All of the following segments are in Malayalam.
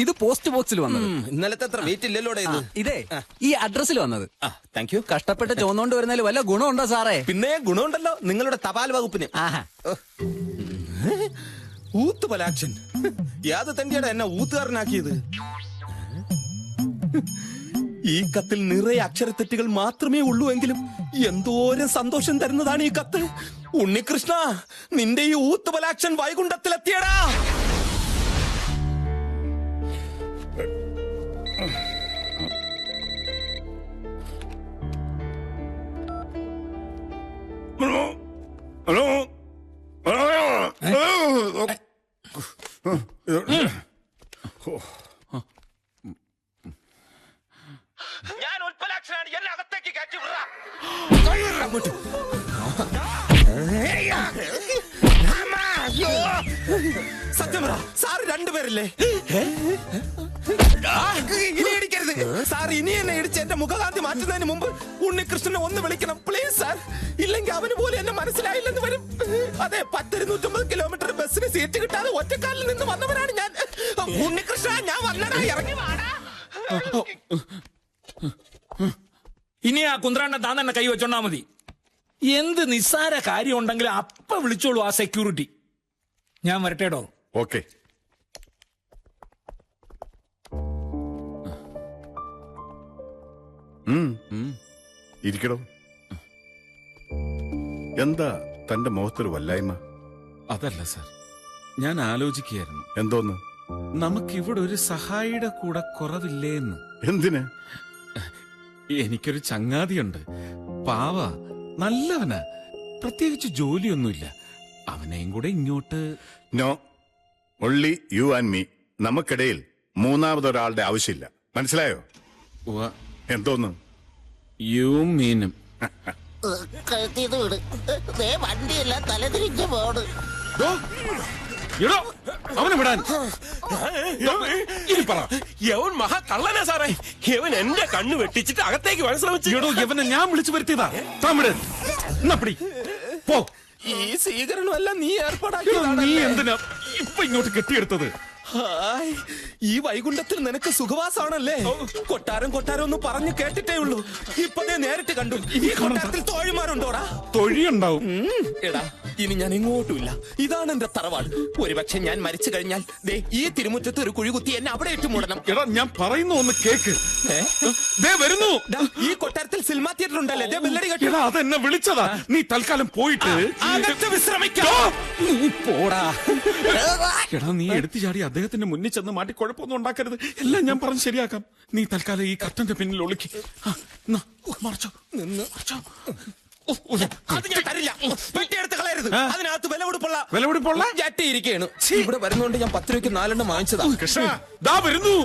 ഇത് പോസ്റ്റ് ബോക്സിൽ വന്നത്. ഇന്നലത്തെ അത്ര വെയിറ്റ് ഇല്ലല്ലോ ഇത്. ഇതേ ഈ അഡ്രസ്സിൽ വന്നത്. Thank you. കഷ്ടപ്പെട്ട് ചോന്നോണ്ട് വരുന്നതിൽ വല്ല ഗുണമുണ്ടോ സാറേ? പിന്നെ ഗുണമുണ്ടല്ലോ നിങ്ങളുടെ തപാൽ വകുപ്പിന്. ഊത്ത് പലാക്ഷൻ. യാത് തന്റെയാണ് എന്നെ ഊത്തുകാരനാക്കിയത്. ഈ കത്തിൽ നിറയെ അക്ഷരത്തെറ്റുകൾ മാത്രമേ ഉള്ളൂ എങ്കിലും എന്തോരം സന്തോഷം തരുന്നതാണ് ഈ കത്ത്. ഉണ്ണികൃഷ്ണ, നിന്റെ ഈ ഊത്ത് പലാക്ഷൻ വൈകുണ്ഠത്തിലെത്തിയടാ. ഞാൻ ഉൽപ്പലാക്ഷനാണ്, എന്നെ അകത്തേക്ക് കയറ്റി വിട. സത്യം പറ, സാർ രണ്ടുപേരല്ലേ? ഇനി ഇടിക്കരുത് സാർ. ഇനി എന്നെ ഇടിച്ച് എന്റെ മുഖകാന്തി മാറ്റുന്നതിന് മുമ്പ് ഉണ്ണികൃഷ്ണനെ ഒന്ന് വിളിക്കണം പ്ലീസ് സാർ. ഇല്ലെങ്കിൽ അവന് പോലും എന്നെ മനസ്സിലായില്ലെന്ന് വരും. അതെ, 150 കിലോമീറ്റർ ബസ്സിന് സീറ്റ് കിട്ടാതെ ഒറ്റക്കാലിൽ നിന്ന് വന്നവനാണ് ഞാൻ. ഉണ്ണികൃഷ്ണ, ഞാൻ വന്നടാ, ഇറങ്ങി വാടാ. ഇനി ആ കുന്ത്രാണ്ട താൻ തന്നെ കൈ വെച്ചോണ്ടാ മതി. എന്ത് നിസ്സാര കാര്യം ഉണ്ടെങ്കിലും അപ്പ വിളിച്ചോളൂ ആ സെക്യൂരിറ്റി. ഞാൻ വരട്ടേടോ. ഓക്കെ. ഇരിക്കടോ. എന്താ തന്റെ മുഖത്തൊരു വല്ലായ്മ? അതല്ല സാർ, ഞാൻ ആലോചിക്കുകയായിരുന്നു. എന്തോന്ന്? നമുക്കിവിടെ ഒരു സഹായിയുടെ കൂടെ കുറവില്ലേന്ന്. എന്തിന്? എനിക്കൊരു ചങ്ങാതിയുണ്ട്, പാവ, നല്ലവനാ, പ്രത്യേകിച്ച് ജോലിയൊന്നുമില്ല. അവനെയും കൂടെ ഇങ്ങോട്ട്. No, only you and me. നമുക്കിടയിൽ മൂന്നാമതൊരാളുടെ ആവശ്യമില്ല. മനസ്സിലായോ? എന്തോന്ന്? യു മീനും കഴുത്തിന്ന് വിട്. വണ്ടിയല്ല തലതിരിഞ്ഞ് പോണ്. അവനെ വിടാൻ. യവൻ മഹാ കള്ളനാ സാറേ. യവൻ എന്റെ കണ്ണ് വെട്ടിച്ചിട്ട് അകത്തേക്ക് വരാൻ ശ്രമിച്ചു. യവനെ ഞാൻ വിളിച്ചു വരുത്തിയതാ. പോ. ഈ സ്വീകരണമല്ല നീ ഏർപ്പാടാക്കിയതാണ്. നീ എന്തിനാ ഇപ്പൊ ഇങ്ങോട്ട് കെട്ടിയെടുത്തത്? ഈ വൈകുണ്ഠത്തിൽ നിനക്ക് സുഖവാസമാണല്ലേ? കൊട്ടാരം കൊട്ടാരം ഒന്ന് പറഞ്ഞു കേട്ടിട്ടേ ഉള്ളൂ. ഇപ്പതേ നേരിട്ട് കണ്ടു. ഈ കൊട്ടാരത്തിൽ തോഴിമാരുണ്ടോടാ? തൊഴിയുണ്ടാവും. എടാ, ഇനി ഞാൻ എങ്ങോട്ടുമില്ല. ഇതാണ് എന്റെ തറവാട്. ഒരുപക്ഷെ ഞാൻ മരിച്ചു കഴിഞ്ഞാൽ ദേ ഈ തിരുമുറ്റത്ത് ഒരു കുഴി കുത്തി എന്നെ അവിടെ ഇട്ട് മൂടണം. എടാ, ഞാൻ പറയുന്നു ഒന്ന് കേക്ക്. വരുന്നു. ഈ കൊട്ടാരത്തിൽ സിനിമാ തിയേറ്റർ ഉണ്ടല്ലേ? ബെല്ലടി കെട്ടി. അതെന്നെ വിളിച്ചതാ. നീ തൽക്കാലം പോയിട്ട് വിശ്രമിക്കാം. പോടാ. എടാ, നീ എടുത്തു ചാടി അദ്ദേഹത്തിന്റെ മുന്നിൽ ചെന്ന് മാറ്റി കുഴപ്പമൊന്നും ഉണ്ടാക്കരുത്. എല്ലാം ഞാൻ പറഞ്ഞ് ശരിയാക്കാം. നീ തൽക്കാലം ഈ കർട്ടന്റെ പിന്നിൽ ഒളിക്ക്. മറച്ചോ നിന്ന്. അത് ഞാൻ തരില്ല. വെട്ടിയെടുത്ത് കളയരുത്. അതിനകത്ത് വിലപിടിപ്പുള്ള ജട്ടിയിരിക്കുകയാണ്. ഇവിടെ വരുന്നോണ്ട് ഞാൻ 10 രൂപയ്ക്ക് 4 വാങ്ങിച്ചതാ. ദാ വരുന്നു.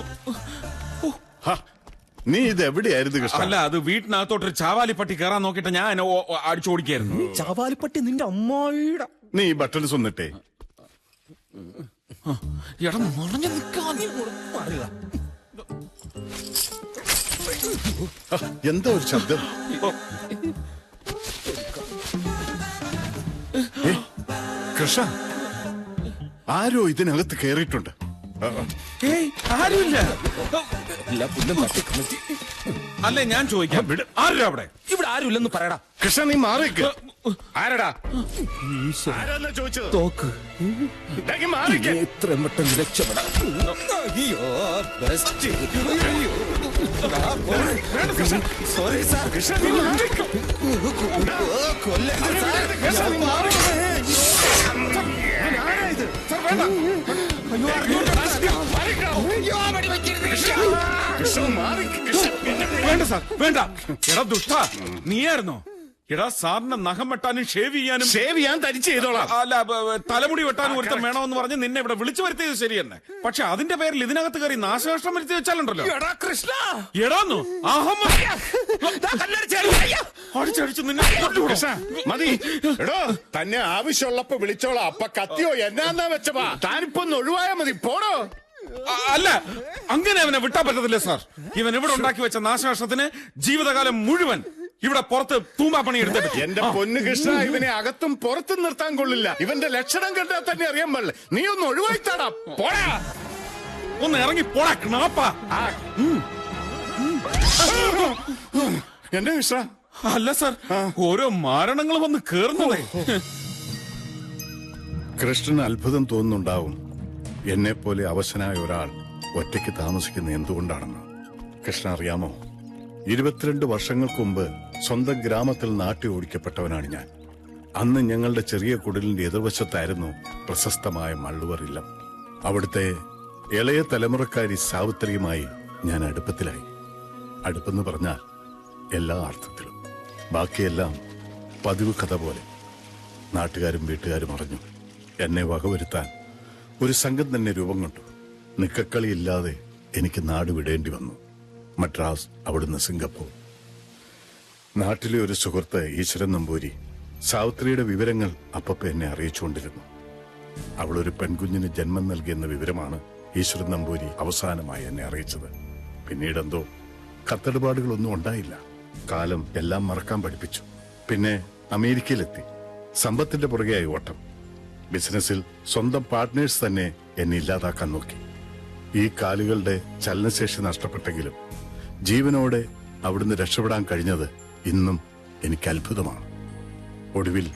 നീ ഇത് എവിടെയായിരുന്നു കൃഷ്ണ? അല്ല, അത് വീട്ടിനകത്തോട്ടൊരു ചാവാലിപ്പട്ടി കയറാൻ നോക്കിയിട്ട് ഞാൻ അടിച്ചോടിക്കായിരുന്നു. ചാവാലിപ്പട്ടി നിന്റെ അമ്മായിയുടെ. നീ ഈ ബട്ടൺസ് ഒന്നിട്ടേ. എടാ, മറഞ്ഞു നിൽക്കാൻ. എന്താ ഒരു ശബ്ദം? കൃഷ്ണ, ആരോ ഇതിനകത്ത് കയറിയിട്ടുണ്ട്. ആരുമില്ല. അല്ലേ, ഞാൻ ചോദിക്കാം, ആരാ അവിടെ? ഇവിടെ ആരുമില്ലെന്ന് പറയടാ. കൃഷ്ണ, നീ മാറിക്ക്. ആരടാ? ചോദിച്ചത് തോക്ക്. എത്രയും പെട്ടെന്ന് രക്ഷപ്പെടാം. Sorry sir. വേണ്ട സാർ, വേണ്ട. എടാ ദുഷ്ട, നീയായിരുന്നോ? എടാ, സാറിന് നഖം വെട്ടാനും ഷേവ് ചെയ്യാൻ തരിച്ച് ചെയ്തോളാം. അല്ല, തലമുടി വെട്ടാനും ഒരുത്തം വേണമെന്ന് പറഞ്ഞ് നിന്നെ ഇവിടെ വിളിച്ചു വരുത്തിയത് ശരി തന്നെ. പക്ഷെ അതിന്റെ പേരിൽ ഇതിനകത്ത് കയറി നാശനഷ്ടം വരുത്തി വെച്ചാലുണ്ടല്ലോ. കൃഷ്ണ, എടാന്നു അടിച്ചടിച്ച് നിന്നെ മതി. എടോ, തന്നെ ആവശ്യമുള്ളപ്പോ വിളിച്ചോളാം. അപ്പൊ കത്തിയോ എന്നാന്നാ വെച്ചപ്പാ. താനിപ്പോ ഒന്ന് ഒഴിവായാ മതി. പോടോ. അല്ല, അങ്ങനെ അവനെ വിട്ടാൻ പറ്റത്തില്ല സാർ. ഇവൻ ഇവിടെ ഉണ്ടാക്കി വെച്ച നാശനഷ്ടത്തിന് ജീവിതകാലം മുഴുവൻ ഇവിടെ പുറത്ത് തൂമ്പാപ്പണി എടുത്തിട്ട്. എന്റെ പൊന്നു കൃഷ്ണ, ഇവനെ അകത്തും പുറത്തും നിർത്താൻ കൊള്ളില്ല. ഇവന്റെ ലക്ഷണം കണ്ടാൽ തന്നെ അറിയാൻ പാടില്ല. നീ ഒന്ന് ഒഴിവായിത്താടാ. പോടാ. ഒന്ന് ഇറങ്ങി പോടാ ക്ണാപ്പാ. എന്റെ കൃഷ്ണ. അല്ല സാർ, ഓരോ മാരണങ്ങൾ വന്ന് കേറുന്നതേ. കൃഷ്ണന് അത്ഭുതം തോന്നുന്നുണ്ടാവും എന്നെ പോലെ അവശനായ ഒരാൾ ഒറ്റയ്ക്ക് താമസിക്കുന്ന എന്തുകൊണ്ടാണെന്ന്. കൃഷ്ണ അറിയാമോ, 22 വർഷങ്ങൾക്ക് മുമ്പ് സ്വന്തം ഗ്രാമത്തിൽ നാട്ടി ഓടിക്കപ്പെട്ടവനാണ് ഞാൻ. അന്ന് ഞങ്ങളുടെ ചെറിയ കുടിലിന്റെ എതിർവശത്തായിരുന്നു പ്രശസ്തമായ മള്ളുവർ ഇല്ലം. അവിടുത്തെ ഇളയ തലമുറക്കാരി സാവിത്രിയുമായി ഞാൻ അടുപ്പത്തിലായി. അടുപ്പെന്ന് പറഞ്ഞാൽ എല്ലാ അർത്ഥത്തിലും. ബാക്കിയെല്ലാം പതിവ് കഥ പോലെ. നാട്ടുകാരും വീട്ടുകാരും അറിഞ്ഞു. എന്നെ വകവരുത്താൻ ഒരു സംഘം തന്നെ രൂപം കൊണ്ടു. നിക്കക്കളിയില്ലാതെ എനിക്ക് നാട് വിടേണ്ടി വന്നു. മദ്രാസ്, അവിടുന്ന് സിംഗപ്പൂർ. നാട്ടിലെ ഒരു സുഹൃത്ത് ഈശ്വരൻ നമ്പൂരി സാവിത്രിയുടെ വിവരങ്ങൾ അപ്പപ്പ എന്നെ അറിയിച്ചുകൊണ്ടിരുന്നു. അവളൊരു പെൺകുഞ്ഞിന് ജന്മം നൽകിയെന്ന വിവരമാണ് ഈശ്വരൻ നമ്പൂരി അവസാനമായി എന്നെ അറിയിച്ചത്. പിന്നീടെന്തോ കത്തടപാടുകളൊന്നും ഉണ്ടായില്ല. കാലം എല്ലാം മറക്കാൻ പഠിപ്പിച്ചു. പിന്നെ അമേരിക്കയിലെത്തി. സമ്പത്തിന്റെ പുറകെയായി ഓട്ടം. ബിസിനസ്സിൽ സ്വന്തം പാർട്ട്നേഴ്സ് തന്നെ എന്നെ ഇല്ലാതാക്കാൻ നോക്കി. ഈ കാലുകളുടെ ചലനശേഷി നഷ്ടപ്പെട്ടെങ്കിലും ജീവനോടെ അവിടുന്ന് രക്ഷപ്പെടാൻ കഴിഞ്ഞത് ഇന്നും എനിക്ക് അത്ഭുതമാണ്. ഒടുവിൽ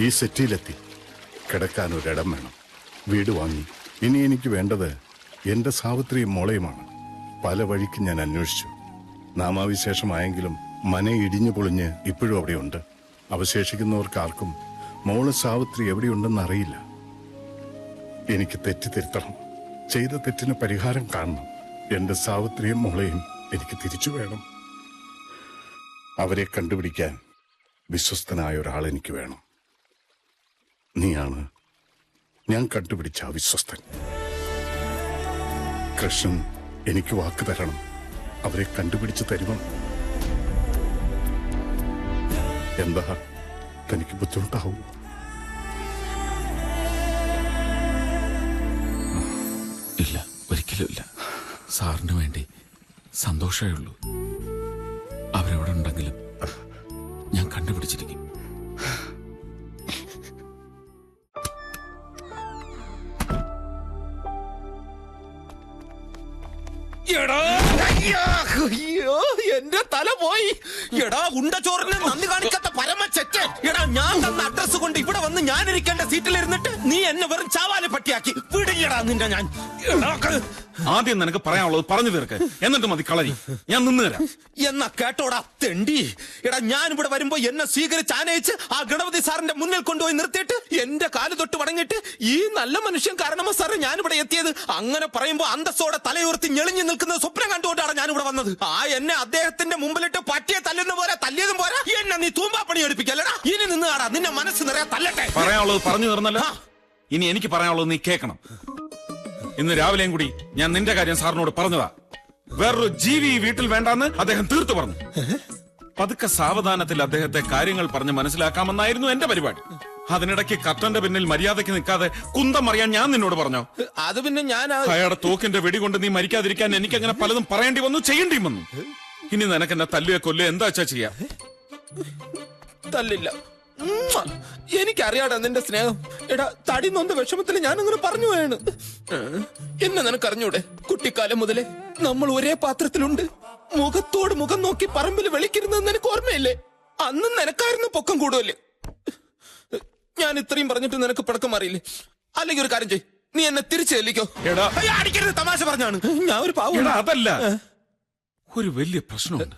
ഈ സെറ്റിയിലെത്തി. കിടക്കാൻ ഒരിടം വേണം. വീട് വാങ്ങി. ഇനി എനിക്ക് വേണ്ടത് എന്റെ സാവിത്രിയും മോളയുമാണ്. പല വഴിക്ക് ഞാൻ അന്വേഷിച്ചു. നാമാവിശേഷമായെങ്കിലും മന ഇടിഞ്ഞു പൊളിഞ്ഞ് ഇപ്പോഴും അവിടെയുണ്ട്. അവശേഷിക്കുന്നവർക്കാർക്കും മോള് സാവിത്രി എവിടെയുണ്ടെന്ന് അറിയില്ല. എനിക്ക് തെറ്റ് തിരുത്തണം. ചെയ്ത തെറ്റിന് പരിഹാരം കാണണം. എന്റെ സാവിത്രിയും മോളെയും എനിക്ക് തിരിച്ചു വേണം. അവരെ കണ്ടുപിടിക്കാൻ വിശ്വസ്തനായ ഒരാൾ എനിക്ക് വേണം. നീയാണ് ഞാൻ കണ്ടുപിടിച്ച ആ വിശ്വസ്തൻ. കൃഷ്ണൻ എനിക്ക് വാക്ക് തരണം. അവരെ കണ്ടുപിടിച്ച് തരുമോ? എന്താ, തനിക്ക് ബുദ്ധിമുട്ടാവും? ഇല്ല, ഒരിക്കലും ഇല്ല. സാറിന് വേണ്ടി സന്തോഷമേ ഉള്ളൂ. അവരെവിടെ ഉണ്ടെങ്കിലും ഞാൻ കണ്ടുപിടിച്ചിരിക്കും. അയ്യോ, എന്റെ തല പോയി. എടാ ഉണ്ടച്ചോറിന് നന്ദി കാണിക്കാത്ത പരമച്ചെറ്റ്. എടാ, ഞാൻ തന്ന അഡ്രസ് കൊണ്ട് ഇവിടെ വന്ന് ഞാൻ ഇരിക്കേണ്ട സീറ്റിലിരുന്നിട്ട് നീ എന്നെ വെറും ചാവാലെ പട്ടിയാക്കി. വിടില്ലടാ നിന്റെ ഞാൻ. ആദ്യം നിനക്ക് പറയാനുള്ളത് പറഞ്ഞു തീർക്ക്, എന്നിട്ട് മതി കളരി. ഞാൻ നിന്ന് തരാം. എന്നാ കേട്ടോടാ തെണ്ടി. എടാ, ഞാൻ ഇവിടെ വരുമ്പോ എന്നെ സ്വീകരിച്ച് ആനയിച്ച് ആ ഗണപതി സാറിന്റെ മുന്നിൽ കൊണ്ടുപോയി നിർത്തിയിട്ട് എന്റെ കാല് തൊട്ട് വണങ്ങിട്ട് ഈ നല്ല മനുഷ്യൻ കാരണമോ സാറ് ഞാനിവിടെ എത്തിയത്. അങ്ങനെ പറയുമ്പോ അന്തസ്സോടെ തലയുയർത്തി ഞെളിഞ്ഞു നിൽക്കുന്ന സ്വപ്നം കണ്ടുകൊണ്ടാണ് ഞാൻ ഇവിടെ വന്നത്. ആ എന്നെ അദ്ദേഹത്തിന്റെ മുമ്പിലിട്ട് പട്ടിയെ തല്ലുന്ന പോലെ തല്ലിയതും പോരാ, എന്നെ നീ തൂമ്പാപ്പണി എടുപ്പിക്കല്ലടാ. ഇനി നിന്ന് ആടാ, നിന്നെ മനസ്സ് നിറയെ തല്ലട്ടെ. പറയാനുള്ളത് പറഞ്ഞു തീർന്നല്ലോ. ഇനി എനിക്ക് പറയാനുള്ളത് നീ കേൾക്കണം. ഇന്ന് രാവിലെയും കൂടി ഞാൻ നിന്റെ കാര്യം സാറിനോട് പറഞ്ഞതാ. വേറൊരു ജീവി ഈ വീട്ടിൽ വേണ്ടാന്ന് അദ്ദേഹം തീർത്തു പറഞ്ഞു. പതുക്കെ സാവധാനത്തിൽ അദ്ദേഹത്തെ കാര്യങ്ങൾ പറഞ്ഞ് മനസ്സിലാക്കാമെന്നായിരുന്നു എന്റെ പരിപാടി. അതിനിടയ്ക്ക് കർട്ടന്റെ പിന്നിൽ മര്യാദയ്ക്ക് നിൽക്കാതെ കുന്തം അറിയാൻ ഞാൻ നിന്നോട് പറഞ്ഞോ? അത് പിന്നെ ഞാൻ അയാളുടെ തോക്കിന്റെ വെടി കൊണ്ട് നീ മരിക്കാതിരിക്കാൻ എനിക്ക് അങ്ങനെ പലതും പറയേണ്ടി വന്നു, ചെയ്യേണ്ടി വന്നു. ഇനി നിനക്ക് എന്നെ തല്ലുക കൊല്ലുക എന്താ വെച്ചാ ചെയ്യാം. തല്ലില്ല. എനിക്കറിയാടാ നിന്റെ സ്നേഹം. എടാ, തടി നൊന്ത വിഷമത്തിൽ ഞാൻ അങ്ങനെ പറഞ്ഞു പോയാണ്. എന്നെ നിനക്കറിഞ്ഞൂടെ? കുട്ടിക്കാലം മുതലേ നമ്മൾ ഒരേ പാത്രത്തിലുണ്ട്. മുഖത്തോട് മുഖം നോക്കി പറമ്പിൽ വിളിക്കുന്നത് നിനക്ക് ഓർമ്മയില്ലേ? അന്നും നിനക്കായിരുന്നു പൊക്കം കൂടുതല്. ഞാൻ ഇത്രയും പറഞ്ഞിട്ട് നിനക്ക് പിടക്കം മാറിയില്ലേ? അല്ലെങ്കിൽ ഒരു കാര്യം ചെയ്, നീ എന്നെ തിരിച്ചു ചെല്ലിക്കോ. എടാ, അടിക്കരുത്, തമാശ പറഞ്ഞാണ്. ഞാൻ ഒരു പാവം. അതല്ല, ഒരു വലിയ പ്രശ്നമുണ്ട്.